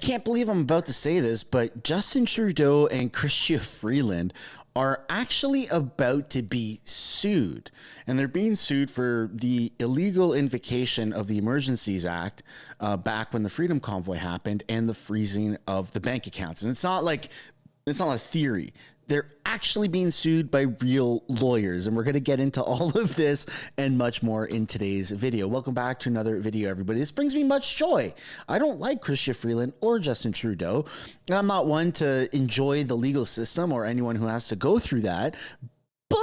can't believe I'm about to say this, but Justin Trudeau and Chrystia Freeland are actually about to be sued. And they're being sued for the illegal invocation of the Emergencies Act back when the Freedom Convoy happened and the freezing of the bank accounts. And it's not a theory. They're actually being sued by real lawyers, and we're going to get into all of this and much more in today's video. Welcome back to another video, everybody. This brings me much joy. I don't like Chrystia Freeland or Justin Trudeau, and I'm not one to enjoy the legal system or anyone who has to go through that, but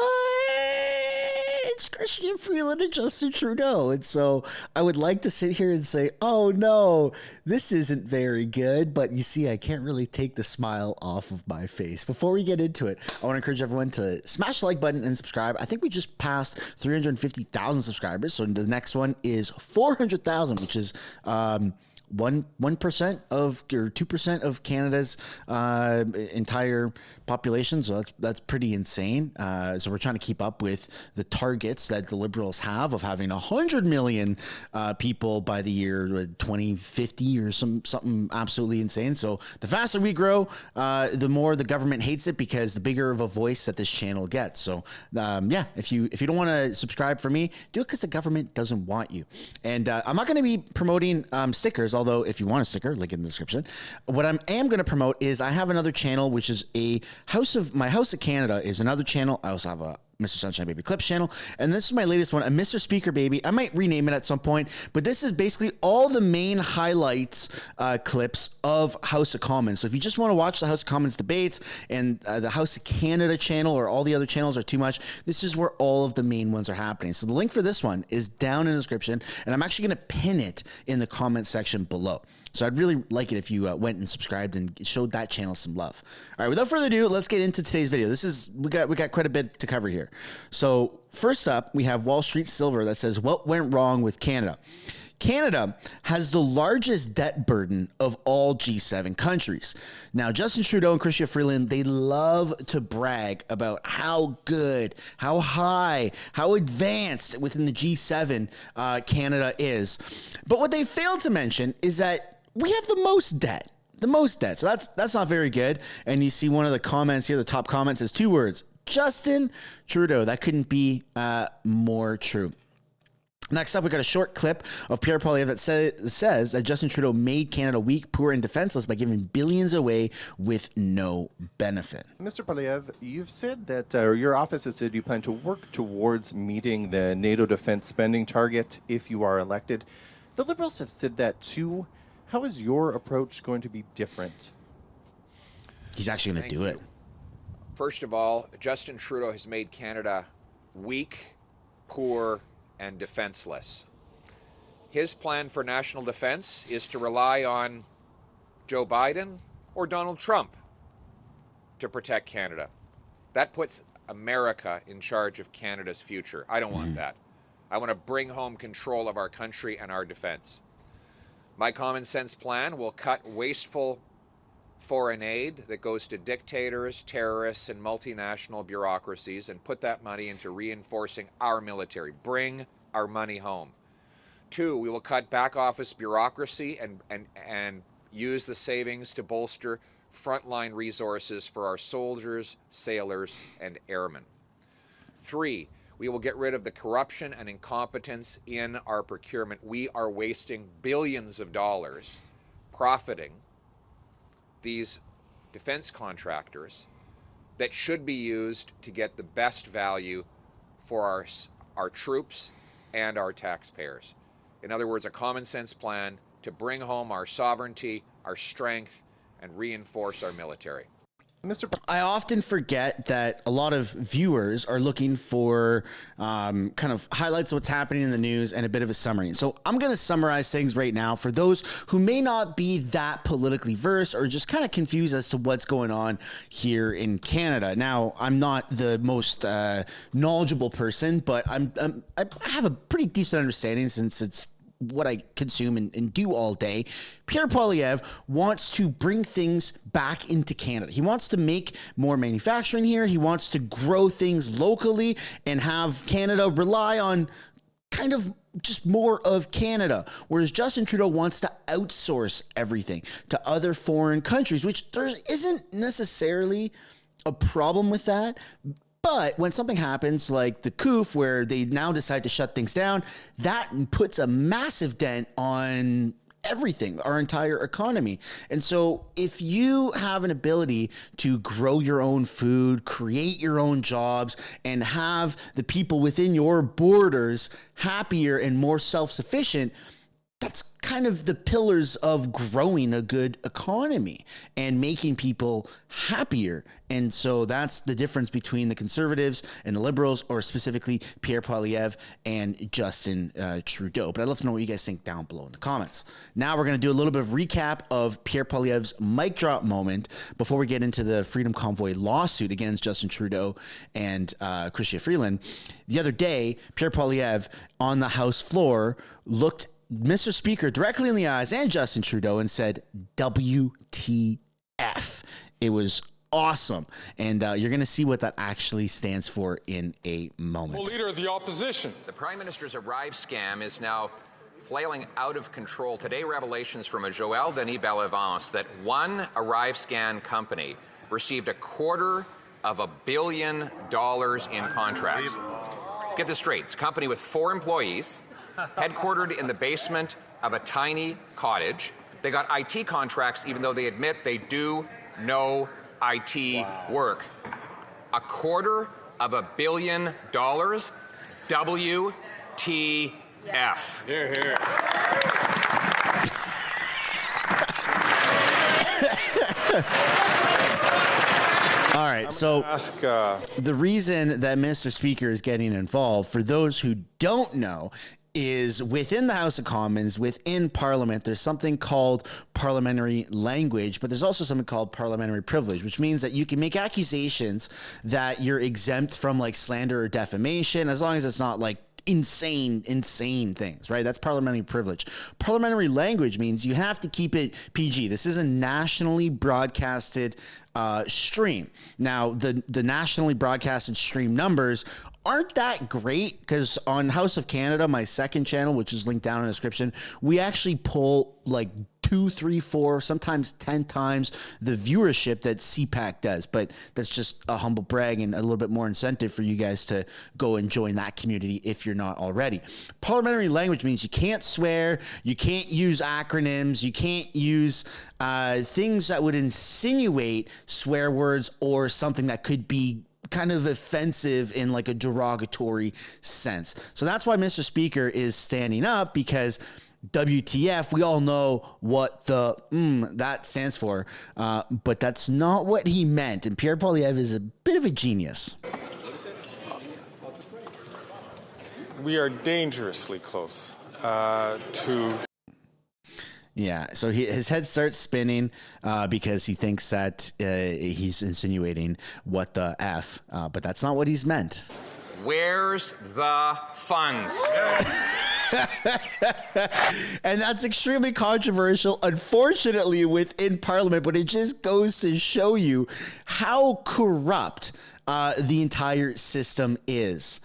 it's Chrystia Freeland and Justin Trudeau. And so I would like to sit here and say, oh no, this isn't very good. But you see, I can't really take the smile off of my face. Before we get into it, I want to encourage everyone to smash the like button and subscribe. I think we just passed 350,000 subscribers. So the next one is 400,000, which is 1% of or 2% of Canada's entire population. So that's pretty insane. So we're trying to keep up with the targets that the Liberals have of having 100 million people by the year 2050 or something absolutely insane. So the faster we grow, the more the government hates it because the bigger of a voice that this channel gets. So yeah, if you don't want to subscribe for me, do it because the government doesn't want you. And I'm not going to be promoting stickers. Although if you want a sticker, link in the description. What I am going to promote is I have another channel, which is My House of Canada is another channel. I also have a Mr. Sunshine Baby Clips channel. And this is my latest one, a Mr. Speaker Baby. I might rename it at some point, but this is basically all the main highlights clips of House of Commons. So if you just want to watch the House of Commons debates and the House of Canada channel or all the other channels are too much, this is where all of the main ones are happening. So the link for this one is down in the description, and I'm actually going to pin it in the comment section below. So I'd really like it if you went and subscribed and showed that channel some love. All right, without further ado, let's get into today's video. We got quite a bit to cover here. So first up, we have Wall Street Silver that says, what went wrong with Canada? Canada has the largest debt burden of all G7 countries. Now, Justin Trudeau and Chrystia Freeland, they love to brag about how good, how high, how advanced within the G7 Canada is. But what they failed to mention is that we have the most debt. So that's not very good. And you see one of the comments here, the top comment says 2 words, Justin Trudeau. That couldn't be more true. Next up, we got a short clip of Pierre Poilievre that says that Justin Trudeau made Canada weak, poor, and defenseless by giving billions away with no benefit. Mr. Poilievre, you've said that, or your office has said you plan to work towards meeting the NATO defense spending target if you are elected. The Liberals have said that too. How is your approach going to be different? He's actually going to do it. First of all, Justin Trudeau has made Canada weak, poor, and defenseless. His plan for national defense is to rely on Joe Biden or Donald Trump to protect Canada. That puts America in charge of Canada's future. I don't want that. I want to bring home control of our country and our defense. My common sense plan will cut wasteful foreign aid that goes to dictators, terrorists, and multinational bureaucracies and put that money into reinforcing our military. Bring our money home. 2, we will cut back office bureaucracy and use the savings to bolster frontline resources for our soldiers, sailors, and airmen. 3, we will get rid of the corruption and incompetence in our procurement. We are wasting billions of dollars profiting these defense contractors that should be used to get the best value for our troops and our taxpayers. In other words, a common sense plan to bring home our sovereignty, our strength, and reinforce our military. I often forget that a lot of viewers are looking for kind of highlights of what's happening in the news and a bit of a summary. So I'm going to summarize things right now for those who may not be that politically versed or just kind of confused as to what's going on here in Canada. Now, I'm not the most knowledgeable person, but I have a pretty decent understanding since it's what I consume and do all day. Pierre Poilievre wants to bring things back into Canada. He wants to make more manufacturing here. He wants to grow things locally and have Canada rely on kind of just more of Canada, whereas Justin Trudeau wants to outsource everything to other foreign countries, which there isn't necessarily a problem with that. But when something happens like the coup, where they now decide to shut things down, that puts a massive dent on everything, our entire economy. And so if you have an ability to grow your own food, create your own jobs, and have the people within your borders happier and more self-sufficient, that's kind of the pillars of growing a good economy and making people happier. And so that's the difference between the Conservatives and the Liberals, or specifically Pierre Poilievre and Justin Trudeau. But I'd love to know what you guys think down below in the comments. Now we're going to do a little bit of recap of Pierre Poilievre's mic drop moment before we get into the Freedom Convoy lawsuit against Justin Trudeau and Chrystia Freeland. The other day, Pierre Poilievre on the House floor looked Mr. Speaker directly in the eyes and Justin Trudeau and said, WTF. It was awesome. And you're going to see what that actually stands for in a moment. Leader of the opposition. The Prime Minister's Arrive scam is now flailing out of control. Today, revelations from a Joël Denis Bellevance that one Arrive scan company received $250 million in contracts. Let's get this straight. It's a company with 4 employees, headquartered in the basement of a tiny cottage. They got IT contracts, even though they admit they do no IT work. $250 million. WTF. Here, here. All right, so the reason that Mr. Speaker is getting involved, for those who don't know, is within the House of Commons, within Parliament, there's something called parliamentary language, but there's also something called parliamentary privilege, which means that you can make accusations that you're exempt from, like, slander or defamation, as long as it's not like insane things, right? That's parliamentary privilege. Parliamentary language means you have to keep it PG. This is a nationally broadcasted stream. Now, the nationally broadcasted stream numbers aren't that great, because on House of Canada, my second channel, which is linked down in the description, we actually pull like 2, 3, 4, sometimes 10 times the viewership that CPAC does. But that's just a humble brag and a little bit more incentive for you guys to go and join that community if you're not already. Parliamentary language means you can't swear, you can't use acronyms, you can't use things that would insinuate swear words or something that could be kind of offensive in like a derogatory sense. So that's why Mr. Speaker is standing up, because WTF, we all know what the that stands for, but that's not what he meant. And Pierre Poilievre is a bit of a genius. We are dangerously close to... Yeah, so his head starts spinning because he thinks that he's insinuating what the F, but that's not what he's meant. Where's the funds? And that's extremely controversial, unfortunately, within Parliament, but it just goes to show you how corrupt the entire system is.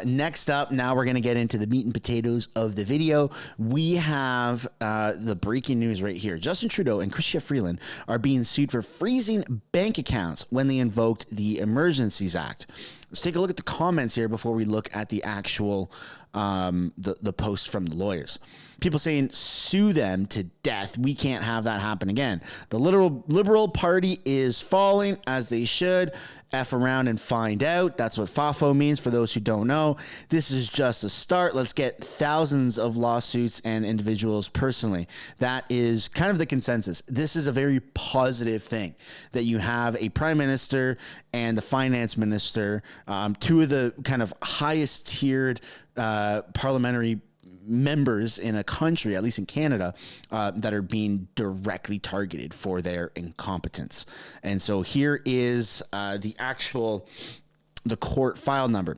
Next up, now we're going to get into the meat and potatoes of the video. We have the breaking news right here. Justin Trudeau and Chrystia Freeland are being sued for freezing bank accounts when they invoked the Emergencies Act. Let's take a look at the comments here before we look at the actual the post from the lawyers. People saying, sue them to death. We can't have that happen again. The Liberal Party is falling, as they should. F around and find out. That's what FAFO means, for those who don't know. This is just a start. Let's get thousands of lawsuits and individuals personally. That is kind of the consensus. This is a very positive thing that you have a prime minister and the finance minister, two of the kind of highest tiered parliamentary members in a country, at least in Canada, that are being directly targeted for their incompetence. And so here is the court file number.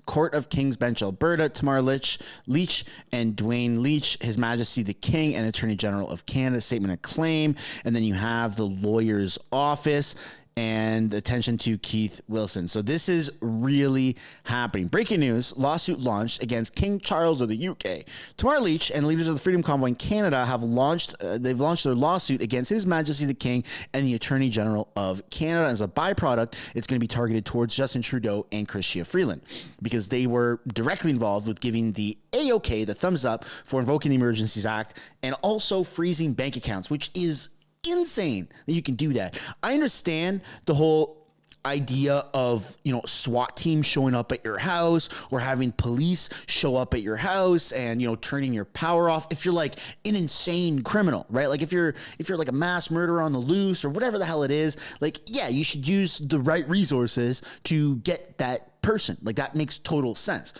Court of King's Bench, Alberta, Tamar Leach and Dwayne Leach, His Majesty the King and Attorney General of Canada, statement of claim. And then you have the lawyer's office. and attention to Keith Wilson. So this is really happening. Breaking news, lawsuit launched against King Charles of the UK. Tamar Lich and leaders of the Freedom Convoy in Canada have launched their lawsuit against His Majesty the King and the Attorney General of Canada. As a byproduct, it's going to be targeted towards Justin Trudeau and Chrystia Freeland because they were directly involved with giving the A-OK, the thumbs up, for invoking the Emergencies Act and also freezing bank accounts, which is insane that you can do that. I understand the whole idea of, SWAT team showing up at your house or having police show up at your house and, turning your power off if you're like an insane criminal, right? Like if you're like a mass murderer on the loose or whatever the hell it is, like, yeah, you should use the right resources to get that person. Like that makes total sense.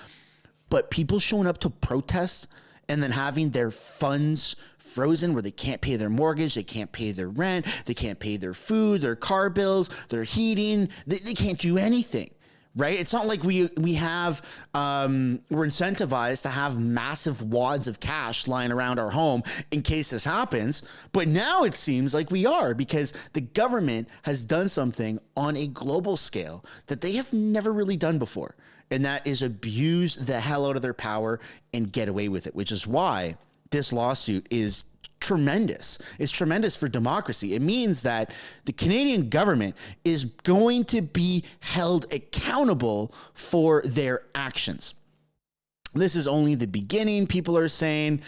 But people showing up to protest and then having their funds frozen where they can't pay their mortgage, they can't pay their rent, they can't pay their food, their car bills, their heating, they can't do anything, right? It's not like we have, we're incentivized to have massive wads of cash lying around our home in case this happens. But now it seems like we are because the government has done something on a global scale that they have never really done before. And that is abuse the hell out of their power and get away with it, which is why this lawsuit is tremendous. It's tremendous for democracy. It means that the Canadian government is going to be held accountable for their actions. This is only the beginning, people are saying.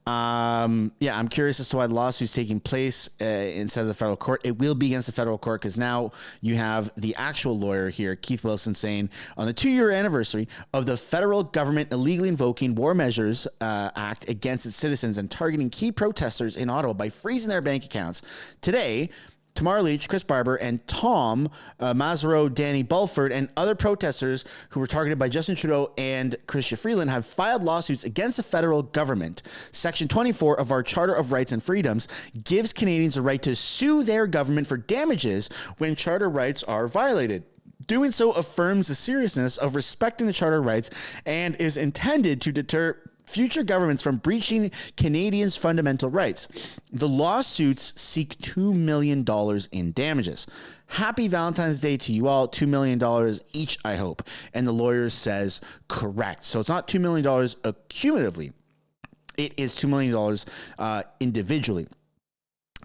I'm curious as to why the lawsuit's taking place instead of the federal court. It will be against the federal court because now you have the actual lawyer here, Keith Wilson, saying on the 2-year anniversary of the federal government illegally invoking War Measures Act against its citizens and targeting key protesters in Ottawa by freezing their bank accounts. Today, Tamar Lich, Chris Barber, and Tom Mazereau, Danny Bulford, and other protesters who were targeted by Justin Trudeau and Chrystia Freeland have filed lawsuits against the federal government. Section 24 of our Charter of Rights and Freedoms gives Canadians a right to sue their government for damages when charter rights are violated. Doing so affirms the seriousness of respecting the charter rights and is intended to deter future governments from breaching Canadians' fundamental rights. The lawsuits seek $2 million in damages. Happy Valentine's Day to you all. $2 million each, I hope. And the lawyer says correct. So it's not $2 million accumulatively. It is $2 million individually.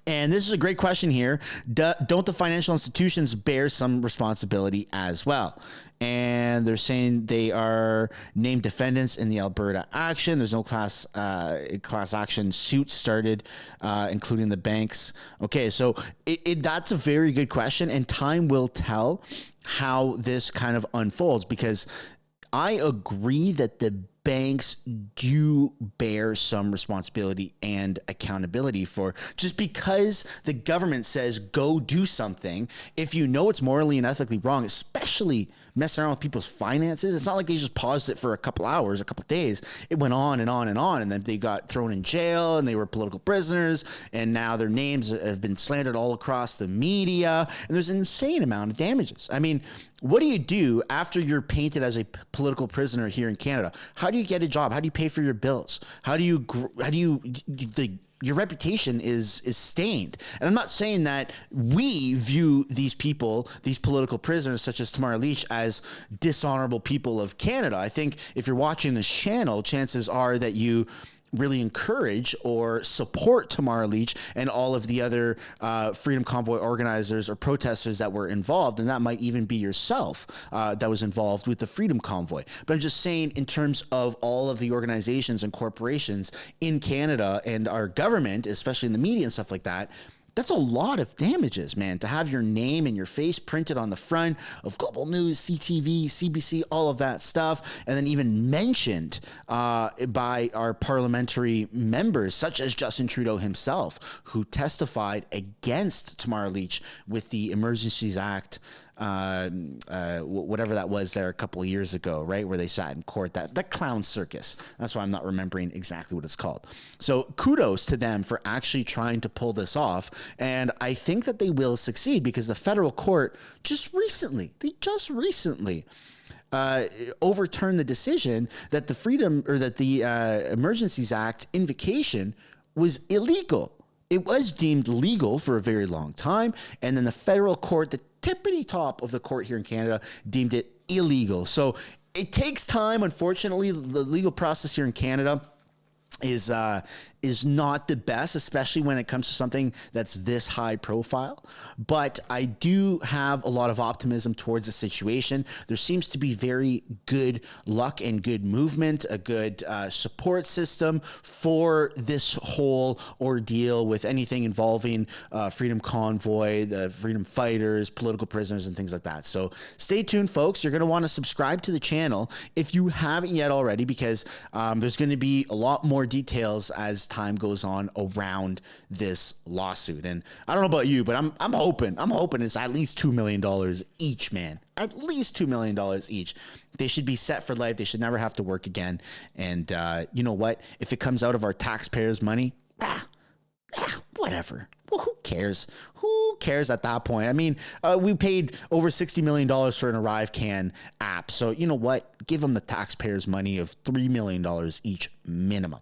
And this is a great question here. Don't the financial institutions bear some responsibility as well? And they're saying they are named defendants in the Alberta action. There's no class action suit started, including the banks. Okay, so that's a very good question, and time will tell how this kind of unfolds because I agree that the banks do bear some responsibility and accountability for just because the government says go do something. If you know it's morally and ethically wrong, especially messing around with people's finances, it's not like they just paused it for a couple hours, a couple days. It went on and on and on, and then they got thrown in jail and they were political prisoners, and now their names have been slandered all across the media, and there's an insane amount of damages. I mean, what do you do after you're painted as a political prisoner here in Canada? How do you get a job? How do you pay for your bills? Your reputation is stained. And I'm not saying that we view these people, these political prisoners such as Tamar Lich, as dishonorable people of Canada. I think if you're watching this channel, chances are that you really encourage or support Tamar Lich and all of the other Freedom Convoy organizers or protesters that were involved, and that might even be yourself that was involved with the Freedom Convoy. But I'm just saying in terms of all of the organizations and corporations in Canada and our government, especially in the media and stuff like that, that's a lot of damages, man, to have your name and your face printed on the front of Global News, CTV, CBC, all of that stuff, and then even mentioned by our parliamentary members, such as Justin Trudeau himself, who testified against Tamar Lich with the Emergencies Act, whatever that was there a couple of years ago, right, where they sat in court, that clown circus. That's why I'm not remembering exactly what it's called. So kudos to them for actually trying to pull this off, and I think that they will succeed because the federal court just recently overturned the decision that the Emergencies Act invocation was illegal. It was deemed legal for a very long time, and then the federal court tippity top of the court here in Canada deemed it illegal. So it takes time. Unfortunately, the legal process here in Canada is not the best, especially when it comes to something that's this high profile. But I do have a lot of optimism towards the situation. There seems to be very good luck and good movement, a good support system for this whole ordeal with anything involving Freedom Convoy, the Freedom Fighters, political prisoners, and things like that. So stay tuned, folks. You're going to want to subscribe to the channel if you haven't yet already, because there's going to be a lot more details as time goes on around this lawsuit. And I don't know about you, but I'm hoping it's at least $2 million each, man. At least $2 million each. They should be set for life. They should never have to work again. And you know what? If it comes out of our taxpayers' money, whatever. Well, who cares? Who cares at that point? I mean, we paid over $60 million for an ArriveCan app. So you know what? Give them the taxpayers' money of $3 million each minimum.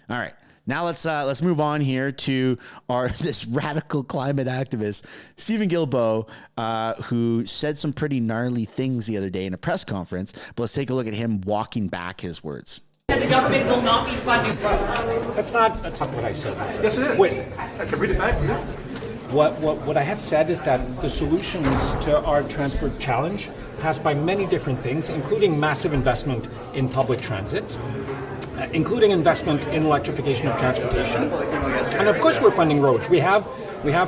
All right. Now let's move on here to this radical climate activist, Stephen Guilbeault, who said some pretty gnarly things the other day in a press conference. But let's take a look at him walking back his words. The government will not be funding roads. That's not what I said. Yes, it is. Wait. I can read it back to you. What I have said is that the solutions to our transport challenge pass by many different things, including massive investment in public transit, including investment in electrification of transportation, and of course we're funding roads. We have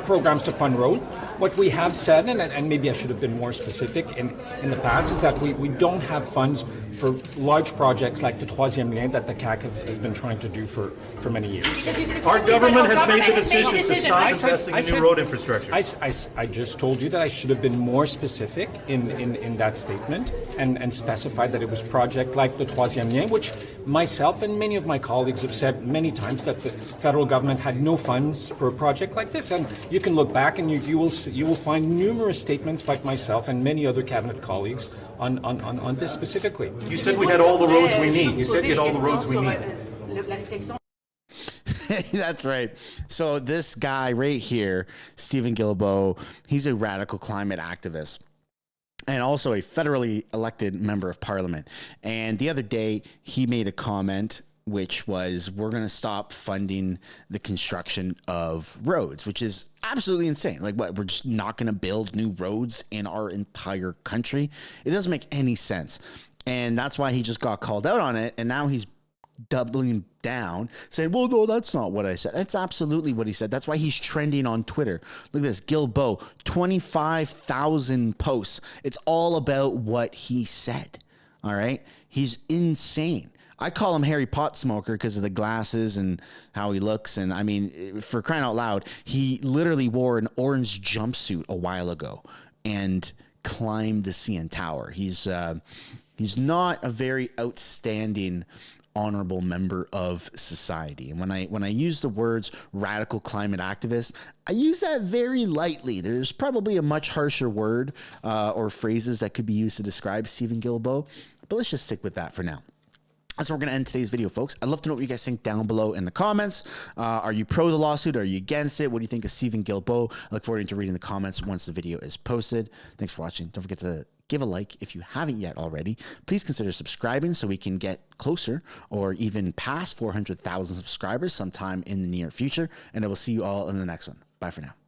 programs to fund roads. What we have said, and maybe I should have been more specific in the past, is that we don't have funds for large projects like the Troisième Lien that the CAQ has been trying to do for many years. Our government has made the decision to stop investing in new road infrastructure. I just told you that I should have been more specific in that statement and specified that it was project like the Troisième Lien, which myself and many of my colleagues have said many times that the federal government had no funds for a project like this. And you can look back and you will find numerous statements by myself and many other cabinet colleagues on this specifically. You said we had all the roads we need. You said you had all the roads we need. That's right. So this guy right here, Stephen Guilbeault, he's a radical climate activist and also a federally elected member of parliament. And the other day he made a comment which was, we're going to stop funding the construction of roads, which is absolutely insane. Like, what, we're just not going to build new roads in our entire country? It doesn't make any sense. And that's why he just got called out on it. And now he's doubling down, saying, well, no, that's not what I said. That's absolutely what he said. That's why he's trending on Twitter. Look at this, Guilbeault, 25,000 posts. It's all about what he said. All right. He's insane. I call him Harry Pot Smoker because of the glasses and how he looks. And I mean, for crying out loud, he literally wore an orange jumpsuit a while ago and climbed the CN Tower. He's not a very outstanding, honorable member of society. And when I use the words radical climate activist, I use that very lightly. There's probably a much harsher word or phrases that could be used to describe Stephen Guilbeault, but let's just stick with that for now. That's where we're going to end today's video, folks. I'd love to know what you guys think down below in the comments. Are you pro the lawsuit? Are you against it? What do you think of Stephen Guilbeault? I look forward to reading the comments once the video is posted. Thanks for watching. Don't forget to give a like if you haven't yet already. Please consider subscribing so we can get closer or even past 400,000 subscribers sometime in the near future. And I will see you all in the next one. Bye for now.